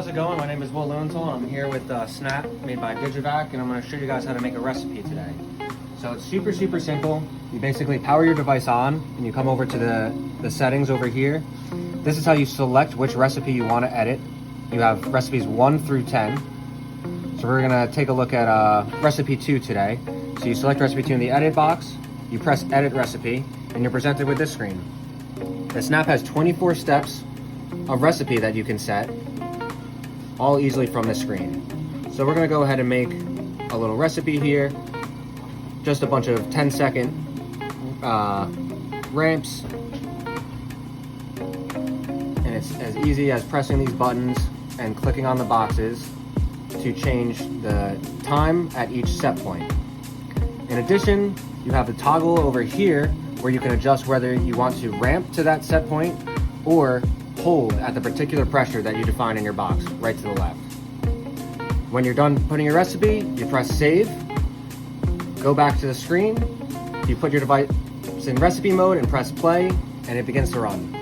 how's it going? My name is Will Lowenthal and I'm here with Snap made by DigiVac, and I'm going to show you guys how to make a recipe today. So it's super simple. You basically power your device on and you come over to the settings over here. This is how you select which recipe you want to edit. You have recipes 1 through 10. So we're going to take a look at recipe 2 today. So you select recipe 2 in the edit box, you press edit recipe, and you're presented with this screen. The Snap has 24 steps of recipe that you can set, all easily from the screen. So we're going to go ahead and make a little recipe here. Just a bunch of 10-second ramps. And it's as easy as pressing these buttons and clicking on the boxes to change the time at each set point. In addition, you have the toggle over here where you can adjust whether you want to ramp to that set point or hold at the particular pressure that you define in your box, right to the left. When you're done putting your recipe, you press save, go back to the screen, you put your device in recipe mode and press play, and it begins to run.